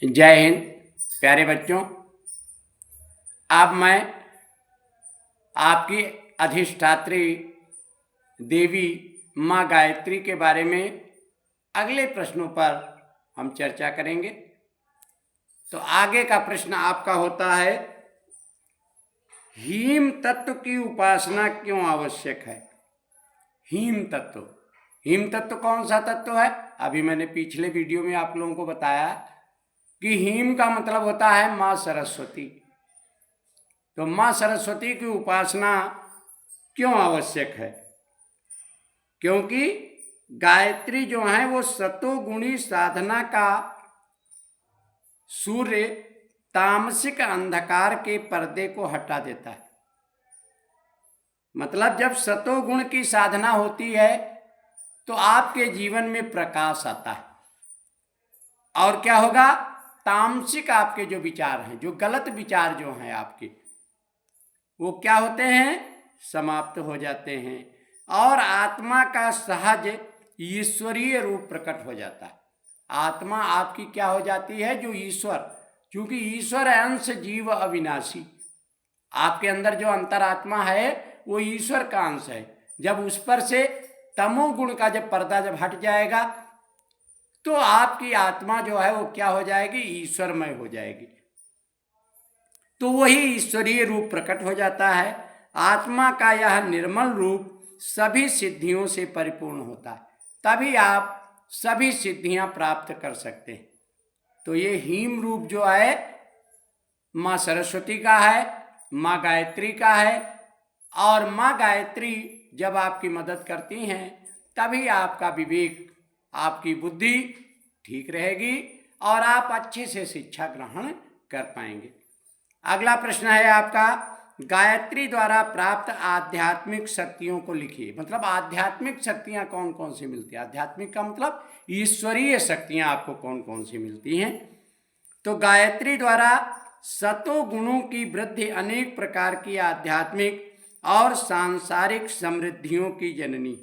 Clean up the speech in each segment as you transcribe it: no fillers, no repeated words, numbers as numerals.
जय हिंद प्यारे बच्चों। अब मैं आपकी अधिष्ठात्री देवी माँ गायत्री के बारे में अगले प्रश्नों पर हम चर्चा करेंगे। तो आगे का प्रश्न आपका होता है, हीम तत्व की उपासना क्यों आवश्यक है? हीम तत्व कौन सा तत्व है? अभी मैंने पिछले वीडियो में आप लोगों को बताया कि हीम का मतलब होता है माँ सरस्वती। तो माँ सरस्वती की उपासना क्यों आवश्यक है? क्योंकि गायत्री जो है वो सतोगुणी साधना का सूर्य तामसिक अंधकार के पर्दे को हटा देता है। मतलब जब सतोगुण की साधना होती है तो आपके जीवन में प्रकाश आता है, और क्या होगा? तामसिक आपके जो विचार हैं, जो गलत विचार जो हैं आपके, वो क्या होते हैं? समाप्त हो जाते हैं, और आत्मा का सहज ईश्वरीय रूप प्रकट हो जाता है। आत्मा आपकी क्या हो जाती है? जो ईश्वर, क्योंकि ईश्वर अंश जीव अविनाशी, आपके अंदर जो अंतरात्मा है वो ईश्वर का अंश है। जब उस पर से तमोगुण का जब पर्दा जब हट जाएगा तो आपकी आत्मा जो है वो क्या हो जाएगी? ईश्वरमय हो जाएगी। तो वही ईश्वरीय रूप प्रकट हो जाता है। आत्मा का यह निर्मल रूप सभी सिद्धियों से परिपूर्ण होता है, तभी आप सभी सिद्धियां प्राप्त कर सकते हैं। तो ये हीम रूप जो है माँ सरस्वती का है, माँ गायत्री का है, और माँ गायत्री जब आपकी मदद करती हैं तभी आपका विवेक, आपकी बुद्धि ठीक रहेगी और आप अच्छे से शिक्षा ग्रहण कर पाएंगे। अगला प्रश्न है आपका, गायत्री द्वारा प्राप्त आध्यात्मिक शक्तियों को लिखिए। मतलब आध्यात्मिक शक्तियां कौन कौन सी मिलती है? आध्यात्मिक का मतलब ईश्वरीय शक्तियां आपको कौन कौन सी मिलती हैं? तो गायत्री द्वारा सतो गुणों की वृद्धि अनेक प्रकार की आध्यात्मिक और सांसारिक समृद्धियों की जननी।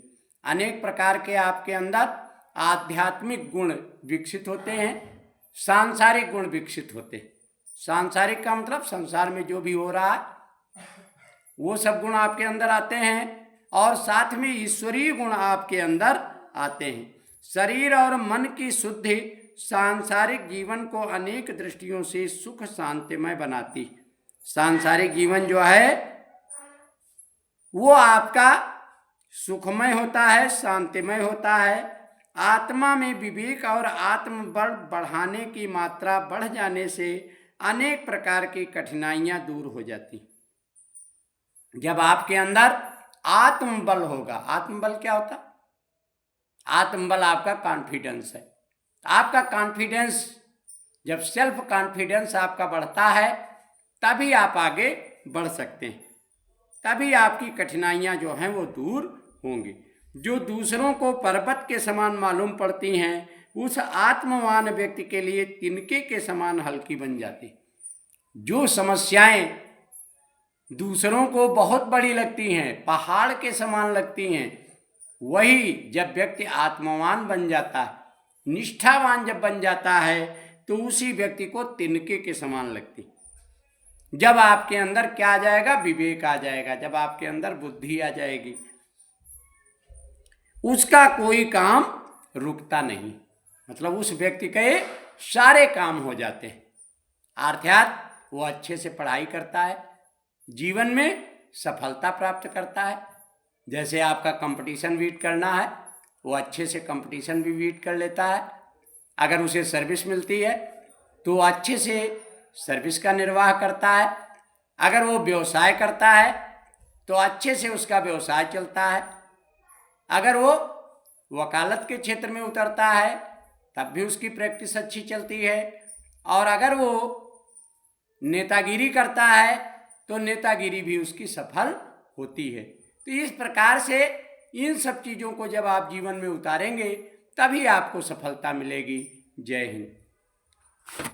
अनेक प्रकार के आपके अंदर आध्यात्मिक गुण विकसित होते हैं, सांसारिक गुण विकसित होते हैं। सांसारिक का मतलब संसार में जो भी हो रहा है वो सब गुण आपके अंदर आते हैं, और साथ में ईश्वरीय गुण आपके अंदर आते हैं। शरीर और मन की शुद्धि सांसारिक जीवन को अनेक दृष्टियों से सुख शांतिमय बनाती। सांसारिक जीवन जो है वो आपका सुखमय होता है, शांतिमय होता है। आत्मा में विवेक और आत्मबल बढ़ाने की मात्रा बढ़ जाने से अनेक प्रकार की कठिनाइयां दूर हो जाती। जब आपके अंदर आत्मबल होगा, आत्मबल क्या होता? आत्मबल आपका कॉन्फिडेंस है। आपका कॉन्फिडेंस, जब सेल्फ कॉन्फिडेंस आपका बढ़ता है तभी आप आगे बढ़ सकते हैं, तभी आपकी कठिनाइयां जो हैं वो दूर होंगी। जो दूसरों को पर्वत के समान मालूम पड़ती हैं उस आत्मवान व्यक्ति के लिए तिनके के समान हल्की बन जाती। जो समस्याएं दूसरों को बहुत बड़ी लगती हैं, पहाड़ के समान लगती हैं, वही जब व्यक्ति आत्मवान बन जाता है, निष्ठावान जब बन जाता है, तो उसी व्यक्ति को तिनके के समान लगती। जब आपके अंदर क्या आ जाएगा? विवेक आ जाएगा। जब आपके अंदर बुद्धि आ जाएगी, उसका कोई काम रुकता नहीं। मतलब उस व्यक्ति के सारे काम हो जाते हैं। अर्थात वो अच्छे से पढ़ाई करता है, जीवन में सफलता प्राप्त करता है। जैसे आपका कंपटीशन बीट करना है, वो अच्छे से कंपटीशन भी बीट कर लेता है। अगर उसे सर्विस मिलती है तो अच्छे से सर्विस का निर्वाह करता है। अगर वो व्यवसाय करता है तो अच्छे से उसका व्यवसाय चलता है। अगर वो वकालत के क्षेत्र में उतरता है तब भी उसकी प्रैक्टिस अच्छी चलती है। और अगर वो नेतागिरी करता है तो नेतागिरी भी उसकी सफल होती है। तो इस प्रकार से इन सब चीज़ों को जब आप जीवन में उतारेंगे तभी आपको सफलता मिलेगी। जय हिंद।